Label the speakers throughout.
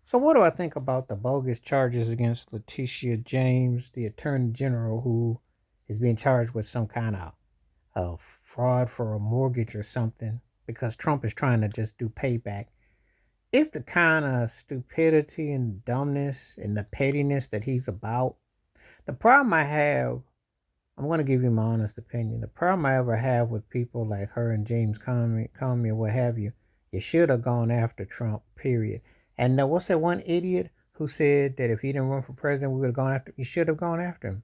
Speaker 1: So, what do I think about the bogus charges against Letitia James, the Attorney General, who is being charged with some kind of fraud for a mortgage or something because Trump is trying to just do payback? It's the kind of stupidity and dumbness and the pettiness that he's about. The problem I have, I'm going to give you my honest opinion. The problem I ever have with people like her and James Comey or what have you, you should have gone after Trump, period. And what's that one idiot who said that if he didn't run for president, we would have gone after him? You should have gone after him.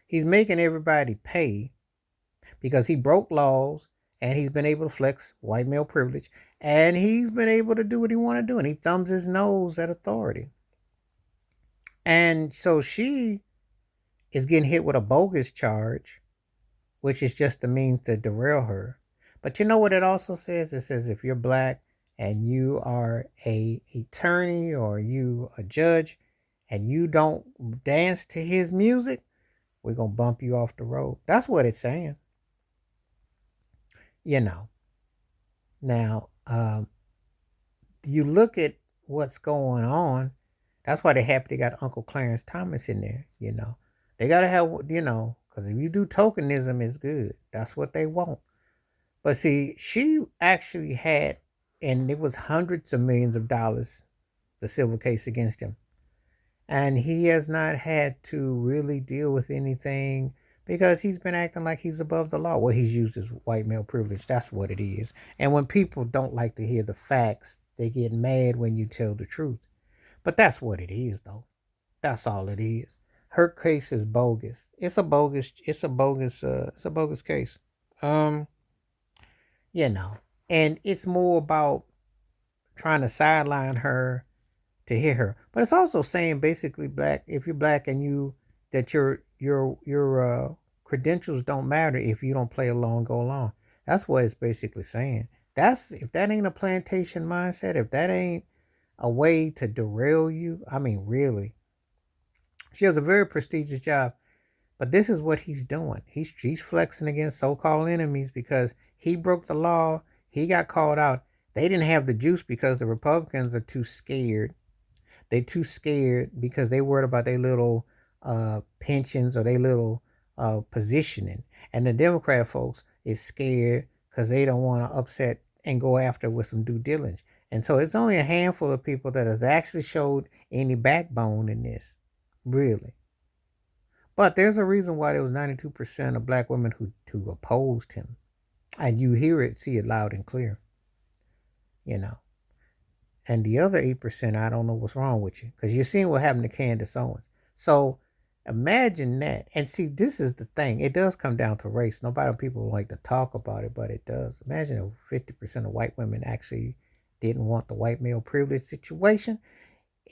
Speaker 1: He's making everybody pay because he broke laws and he's been able to flex white male privilege and he's been able to do what he want to do and he thumbs his nose at authority. And so she is getting hit with a bogus charge, which is just a means to derail her. But you know what it also says? It says if you're black and you are a attorney or you a judge and you don't dance to his music, we're gonna bump you off the road. That's what it's saying. You know. Now, you look at what's going on. That's why they're happy they got Uncle Clarence Thomas in there. They gotta have because if you do tokenism, it's good. That's what they want. But see, she actually had, and it was hundreds of millions of dollars, the civil case against him. And he has not had to really deal with anything because he's been acting like he's above the law. Well, he's used his white male privilege. That's what it is. And when people don't like to hear the facts, they get mad when you tell the truth. But that's what it is, though. That's all it is. Her case is bogus. It's a bogus case. Um, you know, and it's more about trying to sideline her to hear her. But it's also saying basically black if you're black and you that your credentials don't matter if you don't play along, go along. That's what it's basically saying. That's if that ain't a plantation mindset, if that ain't a way to derail you, I mean really. She has a very prestigious job, but this is what he's doing. He's flexing against so-called enemies because he broke the law. He got called out. They didn't have the juice because the Republicans are too scared. They too scared because they worried about their little pensions or their little positioning. And the Democrat folks is scared because they don't want to upset and go after with some due diligence. And so it's only a handful of people that has actually showed any backbone in this, really. But there's a reason why there was 92% of black women who opposed him. And you hear it, see it loud and clear, you know. And the other 8%, I don't know what's wrong with you because you're seeing what happened to Candace Owens. So imagine that. And see, this is the thing. It does come down to race. Nobody, people like to talk about it, but it does. Imagine if 50% of white women actually didn't want the white male privilege situation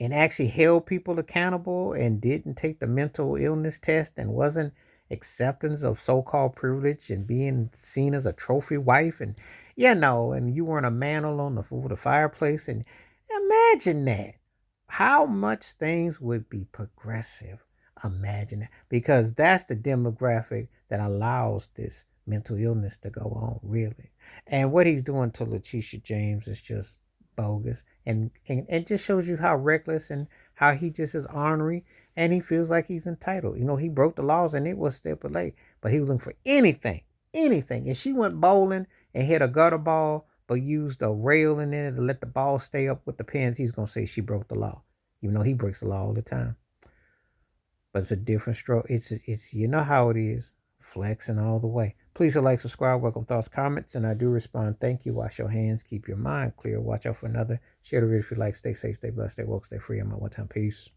Speaker 1: and actually held people accountable and didn't take the mental illness test and wasn't acceptance of so-called privilege and being seen as a trophy wife and and you weren't a mantle on the fireplace and imagine that how much things would be progressive. Imagine that because that's the demographic that allows this mental illness to go on really. And what he's doing to Letitia James is just bogus and it just shows you how reckless and how he just is ornery and he feels like he's entitled. He broke the laws and it was stipulated, but he was looking for anything. And she went bowling and hit a gutter ball, but used a rail in there to let the ball stay up with the pins. He's gonna say she broke the law, even though he breaks the law all the time. But it's a different stroke. It's you know how it is, flexing all the way. Please like, subscribe, welcome thoughts, comments, and I do respond. Thank you. Wash your hands, keep your mind clear. Watch out for another. Share the video if you like. Stay safe, stay blessed, stay woke, stay free. I'm at one time. Peace.